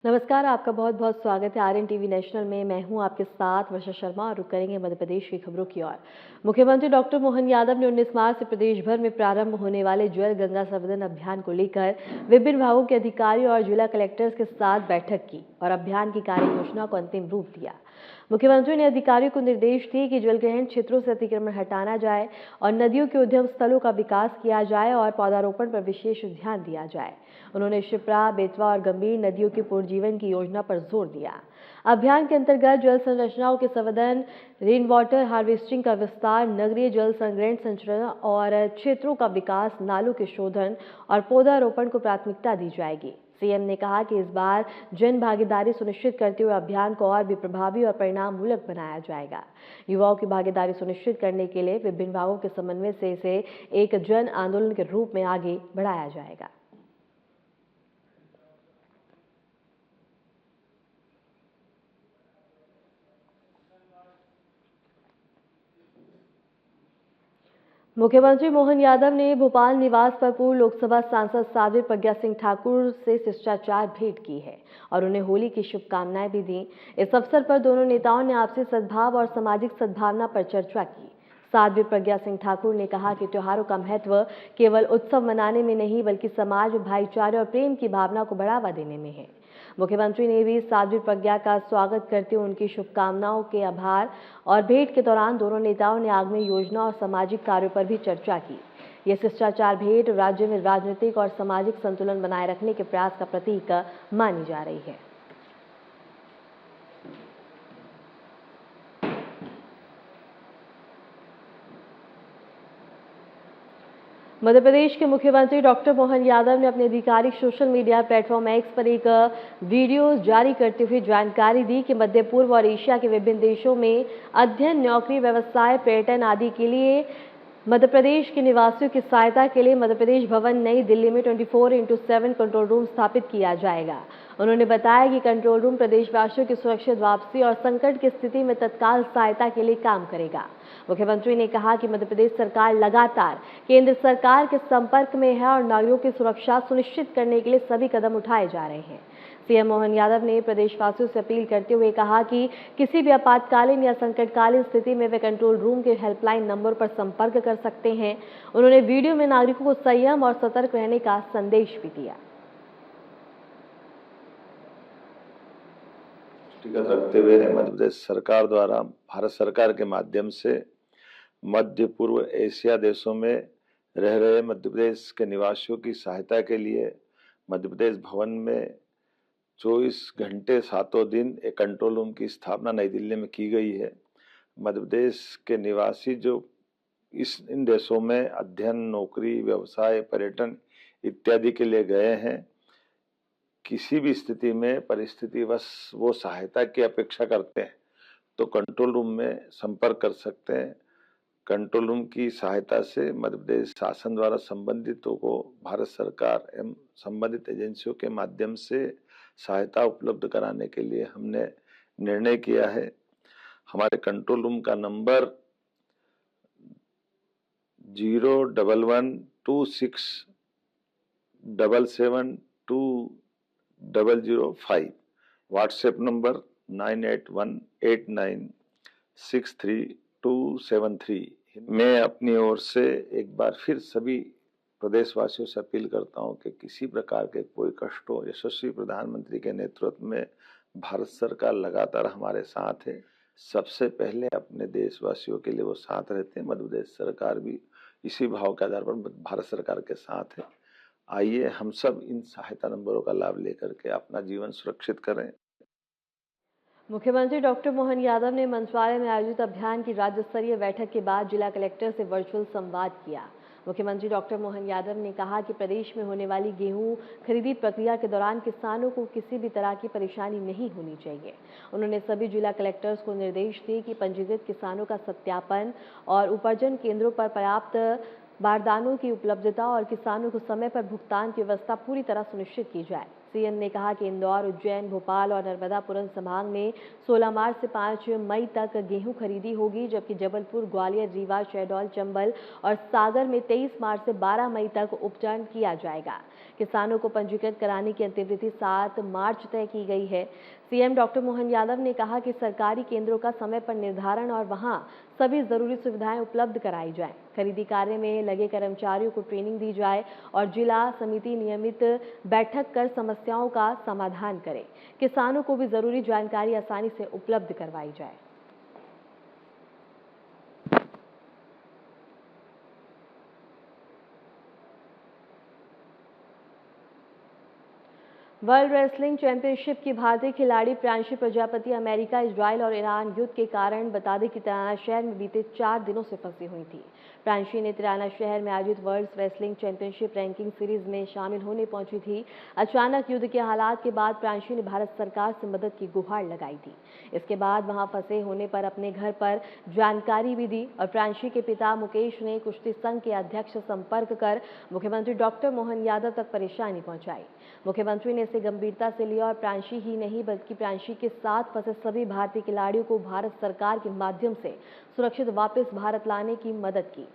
नमस्कार, आपका बहुत-बहुत स्वागत है आरएन टीवी नेशनल में। मैं हूं आपके साथ वर्षा शर्मा और रुक करेंगे मध्य प्रदेश की खबरों की ओर। मुख्यमंत्री डॉक्टर मोहन यादव ने 19 मार्च से प्रदेश भर में प्रारंभ होने वाले जल गंगा संवर्धन अभियान को लेकर विभिन्न विभागों के अधिकारियों और जिला कलेक्टर्स के साथ बैठक की और अभियान की कार्य योजना को अंतिम रूप दिया। मुख्यमंत्री ने अधिकारियों को निर्देश दिए कि जलग्रहण क्षेत्रों से अतिक्रमण हटाना जाए और नदियों के उद्गम स्थलों का विकास किया जाए और पौधारोपण पर विशेष ध्यान दिया जाए। उन्होंने शिप्रा, बेतवा और गंभीर नदियों के पुनर्जीवन की योजना पर जोर दिया। अभियान के अंतर्गत जल संरचनाओं के संवर्धन, रेन वाटर हार्वेस्टिंग का विस्तार, नगरीय जल संग्रहण संरचना और क्षेत्रों का विकास, नालों के शोधन और पौधारोपण को प्राथमिकता दी जाएगी। सीएम ने कहा कि इस बार जन भागीदारी सुनिश्चित करते हुए अभियान को और भी प्रभावी और परिणाममूलक बनाया जाएगा। युवाओं की भागीदारी सुनिश्चित करने के लिए विभिन्न विभागों के समन्वय से इसे एक जन आंदोलन के रूप में आगे बढ़ाया जाएगा। मुख्यमंत्री मोहन यादव ने भोपाल निवास पर पूर्व लोकसभा सांसद साध्वी प्रज्ञा सिंह ठाकुर से शिष्टाचार भेंट की है और उन्हें होली की शुभकामनाएं भी दी। इस अवसर पर दोनों नेताओं ने आपसी सद्भाव और सामाजिक सद्भावना पर चर्चा की। साध्वी प्रज्ञा सिंह ठाकुर ने कहा कि त्योहारों का महत्व केवल उत्सव मनाने में नहीं बल्कि समाज में भाईचारे और प्रेम की भावना को बढ़ावा देने में है। मुख्यमंत्री ने भी साध्वी प्रज्ञा का स्वागत करते हुए उनकी शुभकामनाओं के आभार और भेंट के दौरान दोनों नेताओं ने आगामी योजना और सामाजिक कार्यों पर भी चर्चा की। यह शिष्टाचार भेंट राज्य में राजनीतिक और सामाजिक संतुलन बनाए रखने के प्रयास का प्रतीक मानी जा रही है। मध्य प्रदेश के मुख्यमंत्री डॉक्टर मोहन यादव ने अपने आधिकारिक सोशल मीडिया प्लेटफॉर्म एक्स पर एक वीडियो जारी करते हुए जानकारी दी कि मध्य पूर्व और एशिया के विभिन्न देशों में अध्ययन, नौकरी, व्यवसाय, पर्यटन आदि के लिए मध्य प्रदेश के निवासियों की सहायता के लिए मध्य प्रदेश भवन नई दिल्ली में 24x7 कंट्रोल रूम स्थापित किया जाएगा। उन्होंने बताया कि कंट्रोल रूम प्रदेशवासियों की सुरक्षित वापसी और संकट की स्थिति में तत्काल सहायता के लिए काम करेगा। मुख्यमंत्री ने कहा कि मध्य प्रदेश सरकार लगातार केंद्र सरकार के संपर्क में है और नागरिकों की सुरक्षा सुनिश्चित करने के लिए सभी कदम उठाए जा रहे हैं। सीएम मोहन यादव ने प्रदेशवासियों से अपील करते हुए कहा कि किसी भी आपातकालीन या संकटकालीन स्थिति में वे कंट्रोल रूम के हेल्पलाइन नंबर पर संपर्क कर सकते हैं। उन्होंने वीडियो में नागरिकों को संयम और सतर्क रहने का संदेश भी दिया। दृष्टिगत रखते हुए मध्य प्रदेश सरकार द्वारा भारत सरकार के माध्यम से मध्य पूर्व एशिया देशों में रह रहे मध्य प्रदेश के निवासियों की सहायता के लिए मध्य प्रदेश भवन में 24 घंटे सातों दिन एक कंट्रोल रूम की स्थापना नई दिल्ली में की गई है। मध्य प्रदेश के निवासी जो इन देशों में अध्ययन, नौकरी, व्यवसाय, पर्यटन इत्यादि के लिए गए हैं, किसी भी स्थिति में परिस्थितिवश वो सहायता की अपेक्षा करते हैं तो कंट्रोल रूम में संपर्क कर सकते हैं। कंट्रोल रूम की सहायता से मध्य प्रदेश शासन द्वारा संबंधितों को भारत सरकार एवं संबंधित एजेंसियों के माध्यम से सहायता उपलब्ध कराने के लिए हमने निर्णय किया है। हमारे कंट्रोल रूम का नंबर 01126772005, व्हाट्सएप नंबर 9818963273। मैं अपनी ओर से एक बार फिर सभी प्रदेशवासियों से अपील करता हूं कि किसी प्रकार के कोई कष्ट हो, यशस्वी प्रधानमंत्री के नेतृत्व में भारत सरकार लगातार हमारे साथ है। सबसे पहले अपने देशवासियों के लिए वो साथ रहते हैं। मध्य प्रदेश सरकार भी इसी भाव के आधार पर भारत सरकार के साथ है। आइए हम सब इन सहायता नंबरों का लाभ लेकर के अपना जीवन सुरक्षित करें। मुख्यमंत्री डॉक्टर मोहन यादव ने मंत्रालय में आयोजित अभियान की राज्य स्तरीय बैठक के बाद जिला कलेक्टर से वर्चुअल संवाद किया। मुख्यमंत्री डॉक्टर मोहन यादव ने कहा कि प्रदेश में होने वाली गेहूं खरीदी प्रक्रिया के दौरान किसानों को किसी भी तरह की परेशानी नहीं होनी चाहिए। उन्होंने सभी जिला कलेक्टर्स को निर्देश दिए कि पंजीकृत किसानों का सत्यापन और उपार्जन केंद्रों पर पर्याप्त बारदानों की उपलब्धता और किसानों को समय पर भुगतान की व्यवस्था पूरी तरह सुनिश्चित की जाए। सीएम ने कहा कि इंदौर, उज्जैन, भोपाल और नर्मदापुरम संभाग में 16 मार्च से 5 मई तक गेहूं खरीदी होगी, जबकि जबलपुर, ग्वालियर, रीवा, शहडोल, चंबल और सागर में 23 मार्च से 12 मई तक उपचयन किया जाएगा। किसानों को पंजीकृत कराने की अंतिम तिथि 7 मार्च तय की गई है। सीएम डॉक्टर मोहन यादव ने कहा कि सरकारी केंद्रों का समय पर निर्धारण और वहां सभी जरूरी सुविधाएं उपलब्ध कराई जाएं। खरीदी कार्य में लगे कर्मचारियों को ट्रेनिंग दी जाए और जिला समिति नियमित बैठक कर समस्याओं का समाधान करे। किसानों को भी जरूरी जानकारी आसानी से उपलब्ध करवाई जाए। वर्ल्ड रेसलिंग चैंपियनशिप की भारतीय खिलाड़ी प्रांशी प्रजापति अमेरिका, इजराइल और ईरान युद्ध के कारण बता दें कि तिराना शहर में बीते 4 दिनों से फंसी हुई थी। प्रांशी ने तिराना शहर में आयोजित world wrestling championship ranking series में शामिल होने पहुंची थी। अचानक युद्ध के हालात के बाद प्रांशी ने भारत सरकार से मदद की गुहार लगाई थी। इसके बाद वहां फंसे होने पर अपने घर पर जानकारी भी दी और प्रांशी के पिता मुकेश ने कुश्ती संघ के अध्यक्ष से संपर्क कर मुख्यमंत्री डॉक्टर मोहन यादव तक परेशानी पहुंचाई। मुख्यमंत्री ने इसे गंभीरता से लिया और प्रांशी ही नहीं बल्कि प्रांशी के साथ फंसे सभी भारतीय खिलाड़ियों को भारत सरकार के माध्यम से सुरक्षित वापस भारत लाने की मदद की।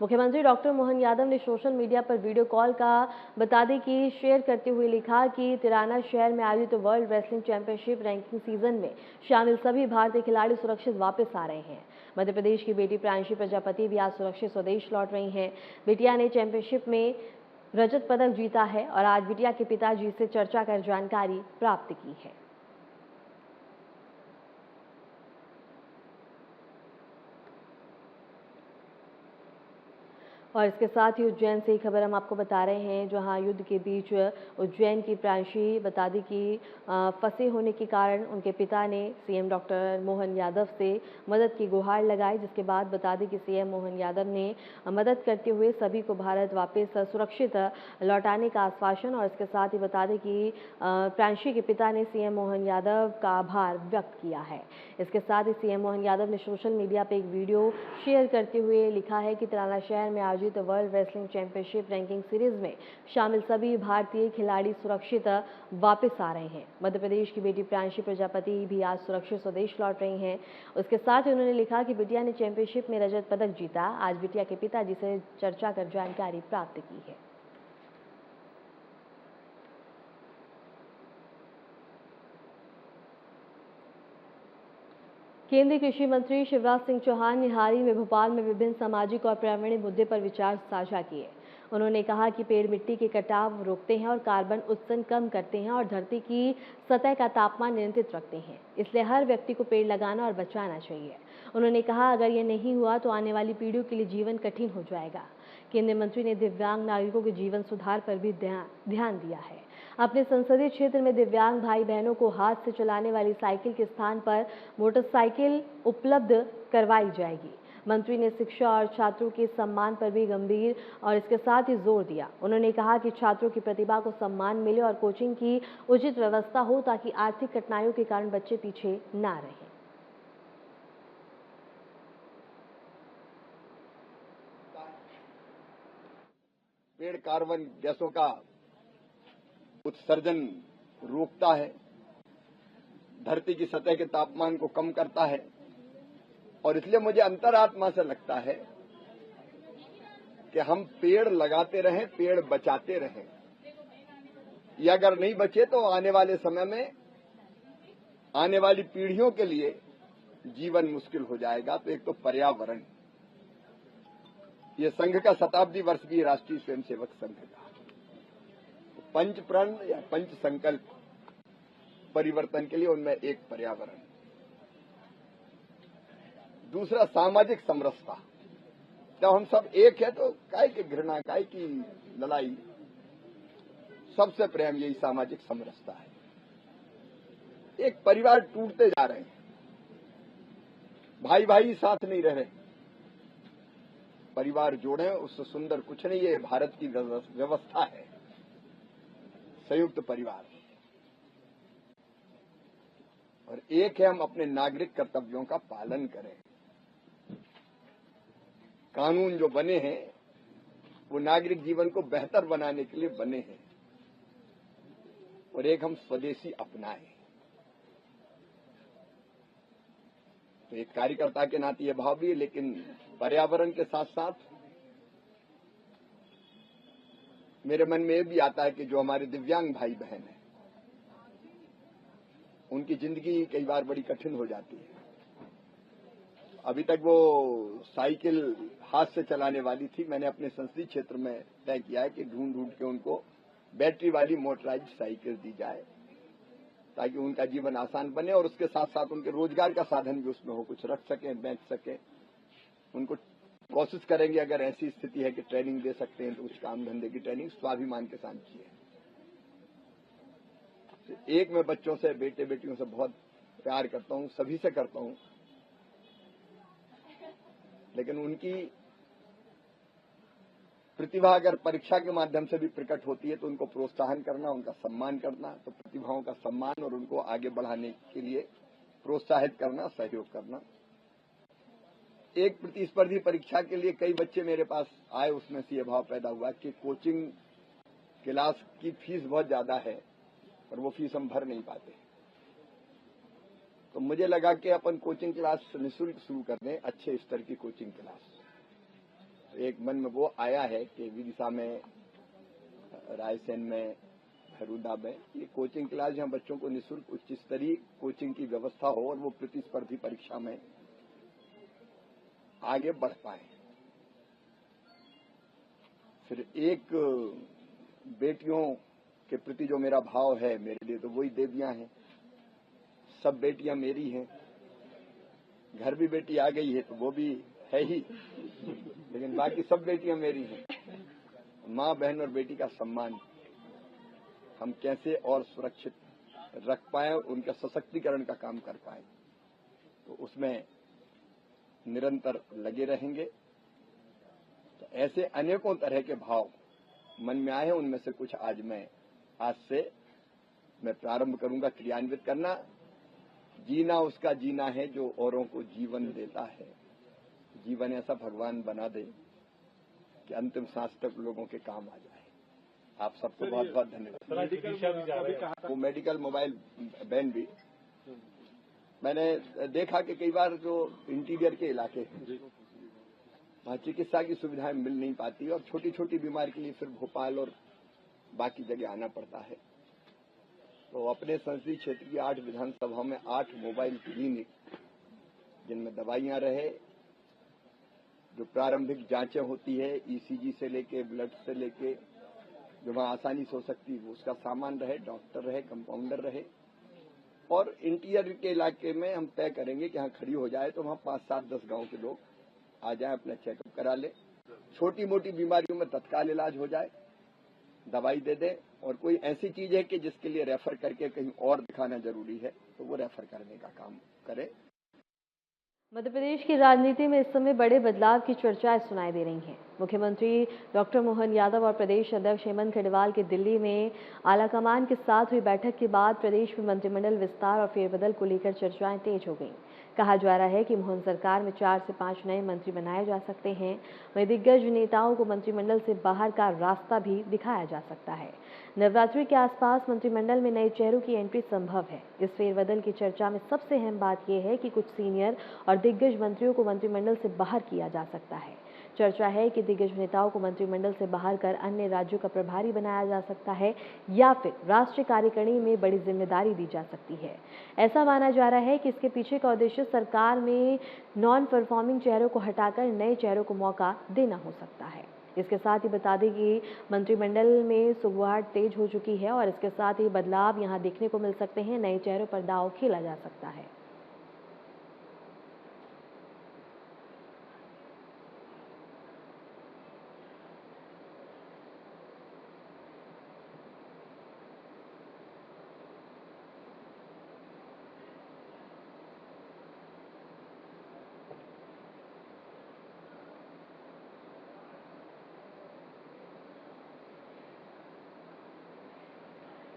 मुख्यमंत्री डॉक्टर मोहन यादव ने सोशल मीडिया पर वीडियो कॉल का बता दें कि शेयर करते हुए लिखा कि तिराना शहर में आयोजित world wrestling championship ranking season में शामिल सभी भारतीय खिलाड़ी सुरक्षित वापस आ रहे हैं। मध्य प्रदेश की बेटी प्रांशी प्रजापति भी आज सुरक्षित स्वदेश लौट रही हैं। बिटिया ने चैंपियनशिप में रजत पदक जीता है और आज बिटिया के पिताजी से चर्चा कर जानकारी प्राप्त की है। और इसके साथ ही उज्जैन से ही खबर हम आपको बता रहे हैं, जहां युद्ध के बीच उज्जैन की प्रांशी बता दी कि फंसे होने के कारण उनके पिता ने सीएम डॉक्टर मोहन यादव से मदद की गुहार लगाई, जिसके बाद बता दें कि सीएम मोहन यादव ने मदद करते हुए सभी को भारत वापस सुरक्षित लौटाने का आश्वासन और इसके साथ ही बता दें कि प्रांशी के पिता ने सीएम मोहन यादव का आभार व्यक्त किया है। इसके साथ ही सीएम मोहन यादव ने सोशल मीडिया पर एक वीडियो शेयर करते हुए लिखा है कि तिराना शहर में आयोजित world wrestling championship ranking series में शामिल सभी भारतीय खिलाड़ी सुरक्षित वापस आ रहे हैं। मध्य प्रदेश की बेटी प्रांशी प्रजापति भी आज सुरक्षित स्वदेश लौट रही हैं। उसके साथ ही उन्होंने लिखा कि बिटिया ने चैंपियनशिप में रजत पदक जीता। आज बिटिया के पिताजी से चर्चा कर जानकारी प्राप्त की है। केंद्रीय कृषि मंत्री शिवराज सिंह चौहान ने हाल ही में भोपाल में विभिन्न सामाजिक और पर्यावरणीय मुद्दे पर विचार साझा किए। उन्होंने कहा कि पेड़ मिट्टी के कटाव रोकते हैं और कार्बन उत्सर्जन कम करते हैं और धरती की सतह का तापमान नियंत्रित रखते हैं, इसलिए हर व्यक्ति को पेड़ लगाना और बचाना चाहिए। उन्होंने कहा अगर ये नहीं हुआ तो आने वाली पीढ़ियों के लिए जीवन कठिन हो जाएगा। केंद्रीय मंत्री ने दिव्यांग नागरिकों के जीवन सुधार पर भी ध्यान दिया है। अपने संसदीय क्षेत्र में दिव्यांग भाई बहनों को हाथ से चलाने वाली साइकिल के स्थान पर मोटरसाइकिल उपलब्ध करवाई जाएगी। मंत्री ने शिक्षा और छात्रों के सम्मान पर भी गंभीर और इसके साथ ही जोर दिया। उन्होंने कहा कि छात्रों की प्रतिभा को सम्मान मिले और कोचिंग की उचित व्यवस्था हो ताकि आर्थिक कठिनाइयों के कारण बच्चे पीछे ना रहें। पेड़ कार्बन गैसों का उत्सर्जन रोकता है, धरती की सतह के तापमान को कम करता है और इसलिए मुझे अंतरात्मा से लगता है कि हम पेड़ लगाते रहें, पेड़ बचाते रहें। ये अगर नहीं बचे तो आने वाले समय में आने वाली पीढ़ियों के लिए जीवन मुश्किल हो जाएगा। तो एक तो पर्यावरण, ये संघ का शताब्दी वर्ष भी राष्ट्रीय स्वयंसेवक संघ का पंच प्रण या पंच संकल्प परिवर्तन के लिए, उनमें एक पर्यावरण, दूसरा सामाजिक समरसता। जब हम सब एक है तो काय की घृणा, काय की लड़ाई, सबसे प्रेम यही सामाजिक समरसता है। एक परिवार टूटते जा रहे हैं, भाई भाई साथ नहीं रह रहे, परिवार जोड़े, उससे सुंदर कुछ नहीं। ये भारत की व्यवस्था है, संयुक्त परिवार। और एक है हम अपने नागरिक कर्तव्यों का पालन करें। कानून जो बने हैं वो नागरिक जीवन को बेहतर बनाने के लिए बने हैं, और एक हम स्वदेशी अपनाएं। तो एक कार्यकर्ता के नाते ये भाव भी है, लेकिन पर्यावरण के साथ साथ मेरे मन में ये भी आता है कि जो हमारे दिव्यांग भाई बहन हैं, उनकी जिंदगी कई बार बड़ी कठिन हो जाती है। अभी तक वो साइकिल हाथ से चलाने वाली थी, मैंने अपने संसदीय क्षेत्र में तय किया है कि ढूंढ ढूंढ के उनको बैटरी वाली मोटराइज्ड साइकिल दी जाए, ताकि उनका जीवन आसान बने और उसके साथ साथ उनके रोजगार का साधन भी उसमें हो, कुछ रख सकें, बेच सकें। उनको कोशिश करेंगे, अगर ऐसी स्थिति है कि ट्रेनिंग दे सकते हैं तो कुछ काम धंधे की ट्रेनिंग स्वाभिमान के साथ की है। एक मैं बच्चों से, बेटे बेटियों से बहुत प्यार करता हूं, सभी से करता हूं, लेकिन उनकी प्रतिभा अगर परीक्षा के माध्यम से भी प्रकट होती है तो उनको प्रोत्साहन करना, उनका सम्मान करना, तो प्रतिभाओं का सम्मान और उनको आगे बढ़ाने के लिए प्रोत्साहित करना, सहयोग करना। एक प्रतिस्पर्धी परीक्षा के लिए कई बच्चे मेरे पास आए, उसमें से यह भाव पैदा हुआ कि कोचिंग क्लास की फीस बहुत ज्यादा है और वो फीस हम भर नहीं पाते। तो मुझे लगा कि अपन कोचिंग क्लास निःशुल्क शुरू कर दें, अच्छे स्तर की कोचिंग क्लास। एक मन में वो आया है कि विदिशा में, रायसेन में, भैरूदा में ये कोचिंग क्लास जहां बच्चों को निःशुल्क उच्च स्तरीय कोचिंग की व्यवस्था हो और वो प्रतिस्पर्धी परीक्षा में आगे बढ़ पाए। फिर एक बेटियों के प्रति जो मेरा भाव है, मेरे लिए तो वही देवियां हैं, सब बेटियां मेरी हैं। घर भी बेटी आ गई है तो वो भी है ही, लेकिन बाकी सब बेटियां मेरी हैं। माँ, बहन और बेटी का सम्मान हम कैसे और सुरक्षित रख पाए, उनके सशक्तिकरण का काम कर पाए, तो उसमें निरंतर लगे रहेंगे। तो ऐसे अनेकों तरह के भाव मन में आए हैं, उनमें से कुछ आज से मैं प्रारंभ करूंगा क्रियान्वित करना। जीना उसका जीना है जो औरों को जीवन देता है। जीवन ऐसा भगवान बना दे कि अंतिम सांस तक लोगों के काम आ जाए। आप सबको बहुत बहुत धन्यवाद। वो मेडिकल मोबाइल वैन भी मैंने देखा कि कई बार जो इंटीरियर के इलाके हैं वहाँ चिकित्सा की सुविधाएं मिल नहीं पाती और छोटी छोटी बीमारी के लिए फिर भोपाल और बाकी जगह आना पड़ता है। तो अपने संसदीय क्षेत्र की 8 विधानसभाओं में 8 मोबाइल क्लिनिक, जिनमें दवाइयां रहे, जो प्रारंभिक जांचें होती है ईसीजी से लेके, ब्लड से लेके, जो वहां आसानी से हो सकती है, उसका सामान रहे, डॉक्टर रहे, कंपाउंडर रहे। और इंटीरियर के इलाके में हम तय करेंगे कि यहाँ खड़ी हो जाए तो वहाँ 5, 7, 10 गांव के लोग आ जाए, अपना चेकअप करा ले, छोटी मोटी बीमारियों में तत्काल इलाज हो जाए, दवाई दे दे। और कोई ऐसी चीज है कि जिसके लिए रेफर करके कहीं और दिखाना जरूरी है तो वो रेफर करने का काम करे। मध्य प्रदेश की राजनीति में इस समय बड़े बदलाव की चर्चाएं सुनाई दे रही हैं। मुख्यमंत्री डॉक्टर मोहन यादव और प्रदेश अध्यक्ष हेमंत खेड़वाल की दिल्ली में आलाकमान के साथ हुई बैठक के बाद प्रदेश में मंत्रिमंडल विस्तार और फेरबदल को लेकर चर्चाएं तेज हो गईं। कहा जा रहा है कि मोहन सरकार में 4 से 5 नए मंत्री बनाए जा सकते हैं। वहीं दिग्गज नेताओं को मंत्रिमंडल से बाहर का रास्ता भी दिखाया जा सकता है। नवरात्रि के आसपास मंत्रिमंडल में नए चेहरों की एंट्री संभव है। इस फेरबदल की चर्चा में सबसे अहम बात यह है कि कुछ सीनियर और दिग्गज मंत्रियों को मंत्रिमंडल से बाहर किया जा सकता है। चर्चा है कि दिग्गज नेताओं को मंत्रिमंडल से बाहर कर अन्य राज्यों का प्रभारी बनाया जा सकता है या फिर राष्ट्रीय कार्यकारिणी में बड़ी जिम्मेदारी दी जा सकती है। ऐसा माना जा रहा है कि इसके पीछे का उद्देश्य सरकार में नॉन परफॉर्मिंग चेहरों को हटाकर नए चेहरों को मौका देना हो सकता है। इसके साथ ही बता दें कि मंत्रिमंडल में सुगबुगाहट तेज हो चुकी है और इसके साथ ही बदलाव यहां देखने को मिल सकते हैं। नए चेहरों पर दांव खेला जा सकता है।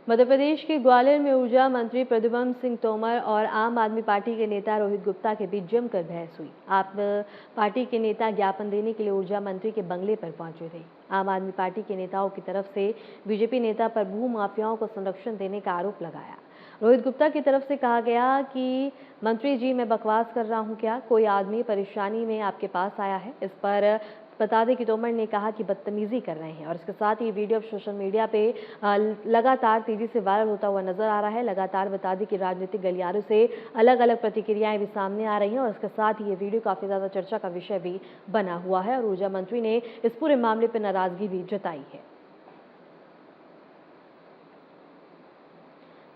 मध्य प्रदेश के ग्वालियर में ऊर्जा मंत्री प्रद्युम्न सिंह तोमर और आम आदमी पार्टी के नेता रोहित गुप्ता के बीच जमकर बहस हुई। आप पार्टी के नेता ज्ञापन देने के लिए ऊर्जा मंत्री के बंगले पर पहुंचे थे। आम आदमी पार्टी के नेताओं की तरफ से बीजेपी नेता पर भू माफियाओं को संरक्षण देने का आरोप लगाया। रोहित गुप्ता की तरफ से कहा गया कि मंत्री जी, मैं बकवास कर रहा हूं क्या? कोई आदमी परेशानी में आपके पास आया है? इस पर बता दें कि तोमर ने कहा कि बदतमीजी कर रहे हैं और इसके साथ ही वीडियो अब सोशल मीडिया पे लगातार तेजी से वायरल होता हुआ नजर आ रहा है। लगातार बता दें कि राजनीतिक गलियारों से अलग अलग प्रतिक्रियाएं भी सामने आ रही हैं और इसके साथ ही ये वीडियो काफी ज्यादा चर्चा का विषय भी बना हुआ है और ऊर्जा मंत्री ने इस पूरे मामले पर नाराजगी भी जताई है।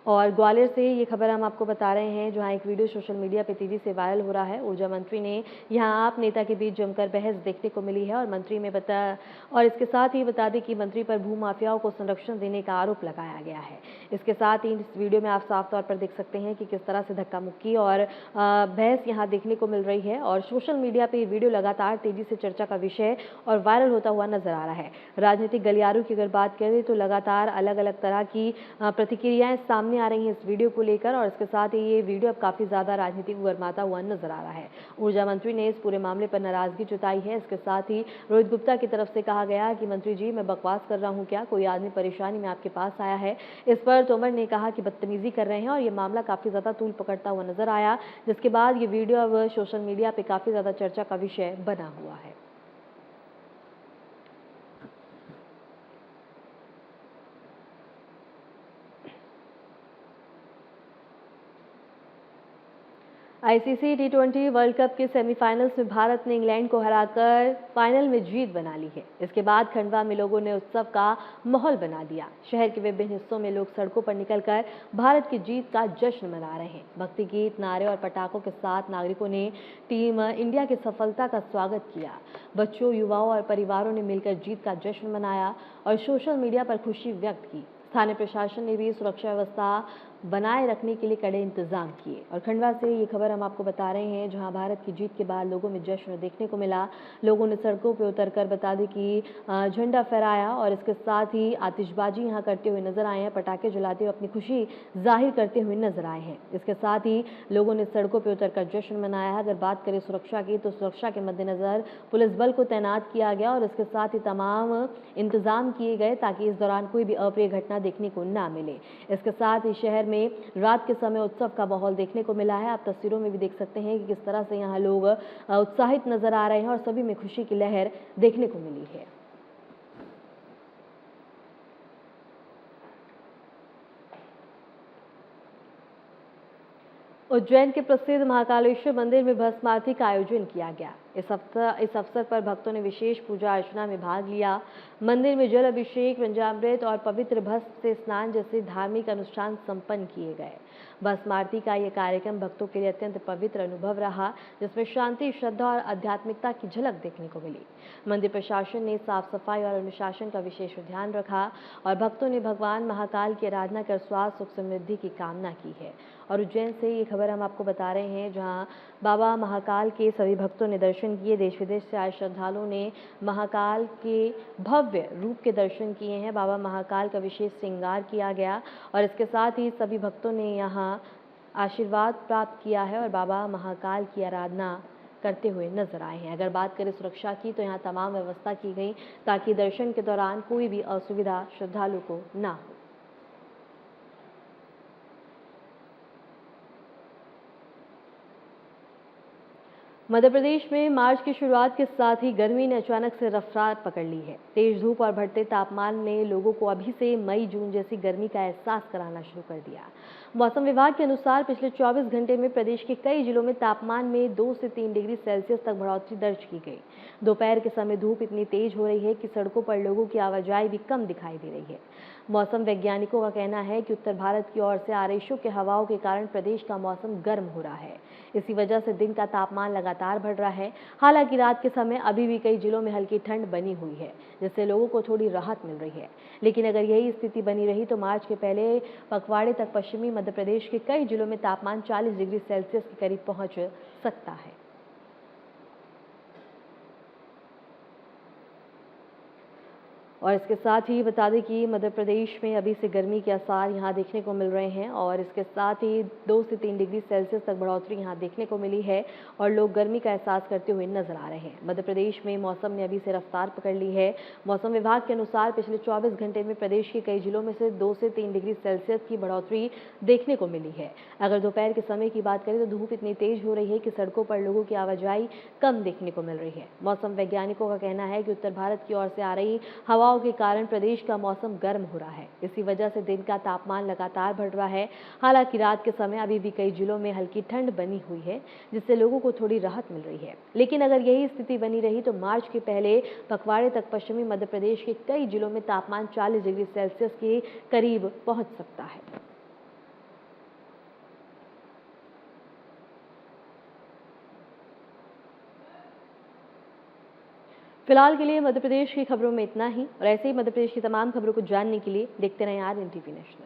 और ग्वालियर से ये खबर हम आपको बता रहे हैं, जहां एक वीडियो सोशल मीडिया पे तेजी से वायरल हो रहा है। ऊर्जा मंत्री ने यहां आप नेता के बीच जमकर बहस देखने को मिली है और इसके साथ ही बता दें कि मंत्री पर भू माफियाओं को संरक्षण देने का आरोप लगाया गया है। इसके साथ ही इस वीडियो में आप साफ तौर पर देख सकते हैं कि किस तरह से धक्का मुक्की और बहस यहाँ देखने को मिल रही है और सोशल मीडिया पे ये वीडियो लगातार तेजी से चर्चा का विषय और वायरल होता हुआ नजर आ रहा है। राजनीतिक गलियारों की अगर बात करें तो लगातार अलग अलग तरह की प्रतिक्रियाएं सामने आ रही हैं इस वीडियो को लेकर और इसके साथ ही ये वीडियो अब काफी ज्यादा राजनीतिक गरमाता हुआ नजर आ रहा है। ऊर्जा मंत्री ने इस पूरे मामले पर नाराजगी जताई है। इसके साथ ही रोहित गुप्ता की तरफ से कहा गया कि मंत्री जी, मैं बकवास कर रहा हूं क्या? कोई आदमी परेशानी में आपके पास आया है? इस पर तोमर ने कहा कि बदतमीजी कर रहे हैं और ये मामला काफी ज्यादा तूल पकड़ता हुआ नजर आया, जिसके बाद ये वीडियो अब सोशल मीडिया पे काफी ज्यादा चर्चा का विषय बना हुआ है। आईसीसी टी20 वर्ल्ड कप के सेमीफाइनल्स में भारत ने इंग्लैंड को हराकर फाइनल में जीत बना ली है। इसके बाद खंडवा में लोगों ने उत्सव का माहौल बना दिया। शहर के विभिन्न हिस्सों में लोग सड़कों पर निकलकर भारत की जीत का जश्न मना रहे हैं। भक्ति गीत, नारे और पटाखों के साथ नागरिकों ने टीम इंडिया की सफलता का स्वागत किया। बच्चों, युवाओं और परिवारों ने मिलकर जीत का जश्न मनाया और सोशल मीडिया पर खुशी व्यक्त की। स्थानीय प्रशासन ने भी सुरक्षा व्यवस्था बनाए रखने के लिए कड़े इंतजाम किए। और खंडवा से ये खबर हम आपको बता रहे हैं, जहां भारत की जीत के बाद लोगों में जश्न देखने को मिला। लोगों ने सड़कों पर उतरकर बता दें कि झंडा फहराया और इसके साथ ही आतिशबाजी यहां करते हुए नजर आए हैं, पटाखे जलाते हुए अपनी खुशी जाहिर करते हुए नजर आए हैं। इसके साथ ही लोगों ने सड़कों पर उतरकर जश्न मनाया है। अगर बात करें सुरक्षा की, तो सुरक्षा के मद्देनजर पुलिस बल को तैनात किया गया और इसके साथ ही तमाम इंतजाम किए गए ताकि इस दौरान कोई भी अप्रिय घटना देखने को ना मिले। इसके साथ ही शहर में रात के समय उत्सव का माहौल देखने को मिला है। आप तस्वीरों में भी देख सकते हैं कि किस तरह से यहाँ लोग उत्साहित नजर आ रहे हैं और सभी में खुशी की लहर देखने को मिली है। उज्जैन के प्रसिद्ध महाकालेश्वर मंदिर में भस्म आरती का आयोजन किया गया। इस अवसर पर भक्तों ने विशेष पूजा अर्चना में भाग लिया। मंदिर में जल अभिषेक, पंचामृत और पवित्र भस्म से स्नान जैसे धार्मिक अनुष्ठान संपन्न किए गए। भस्म आरती का यह कार्यक्रम भक्तों के लिए अत्यंत पवित्र अनुभव रहा, जिसमें शांति, श्रद्धा और आध्यात्मिकता की झलक देखने को मिली। मंदिर प्रशासन ने साफ सफाई और अनुशासन का विशेष ध्यान रखा और भक्तों ने भगवान महाकाल की आराधना कर स्वास्थ्य, सुख, समृद्धि की कामना की है। और उज्जैन से ये खबर हम आपको बता रहे हैं, जहां बाबा महाकाल के सभी भक्तों ने दर्शन किए। देश विदेश से आए श्रद्धालुओं ने महाकाल के भव्य रूप के दर्शन किए हैं। बाबा महाकाल का विशेष श्रृंगार किया गया और इसके साथ ही सभी भक्तों ने यहाँ आशीर्वाद प्राप्त किया है और बाबा महाकाल की आराधना करते हुए नजर आए हैं। अगर बात करें सुरक्षा की, तो यहाँ तमाम व्यवस्था की गई ताकि दर्शन के दौरान कोई भी असुविधा श्रद्धालु को ना हो। मध्य प्रदेश में मार्च की शुरुआत के साथ ही गर्मी ने अचानक से रफ्तार पकड़ ली है। तेज धूप और बढ़ते तापमान ने लोगों को अभी से मई जून जैसी गर्मी का एहसास कराना शुरू कर दिया। मौसम विभाग के अनुसार पिछले 24 घंटे में प्रदेश के कई जिलों में तापमान में 2 से 3 डिग्री सेल्सियस तक बढ़ोतरी दर्ज की गई। दोपहर के समय धूप इतनी तेज हो रही है कि सड़कों पर लोगों की आवाजाही भी कम दिखाई दे रही है। मौसम वैज्ञानिकों का कहना है कि उत्तर भारत की ओर से आ रही शुष्क हवाओं के कारण प्रदेश का मौसम गर्म हो रहा है। इसी वजह से दिन का तापमान लगातार बढ़ रहा है। हालांकि रात के समय अभी भी कई जिलों में हल्की ठंड बनी हुई है, जिससे लोगों को थोड़ी राहत मिल रही है। लेकिन अगर यही स्थिति बनी रही तो मार्च के पहले पखवाड़े तक पश्चिमी मध्य प्रदेश के कई जिलों में तापमान 40 डिग्री सेल्सियस के करीब पहुंच सकता है। और इसके साथ ही बता दें कि मध्य प्रदेश में अभी से गर्मी के आसार यहाँ देखने को मिल रहे हैं और इसके साथ ही 2 से 3 डिग्री सेल्सियस तक बढ़ोतरी यहाँ देखने को मिली है और लोग गर्मी का एहसास करते हुए नजर आ रहे हैं। मध्य प्रदेश में मौसम ने अभी से रफ्तार पकड़ ली है। मौसम विभाग के अनुसार पिछले 24 घंटे में प्रदेश के कई जिलों में से 2 से 3 डिग्री सेल्सियस की बढ़ोतरी देखने को मिली है। अगर दोपहर के समय की बात करें तो धूप इतनी तेज हो रही है कि सड़कों पर लोगों की आवाजाही कम देखने को मिल रही है। मौसम वैज्ञानिकों का कहना है कि उत्तर भारत की ओर से आ रही हवाओं के कारण प्रदेश का मौसम गर्म हो रहा है। इसी वजह से दिन का तापमान लगातार बढ़ रहा है। हालांकि रात के समय अभी भी कई जिलों में हल्की ठंड बनी हुई है, जिससे लोगों को थोड़ी राहत मिल रही है। लेकिन अगर यही स्थिति बनी रही तो मार्च के पहले पखवाड़े तक पश्चिमी मध्य प्रदेश के कई जिलों में तापमान 40 डिग्री सेल्सियस के करीब पहुंच सकता है। फिलहाल के लिए मध्य प्रदेश की खबरों में इतना ही और ऐसे ही मध्य प्रदेश की तमाम खबरों को जानने के लिए देखते रहें RNTV नेशनल।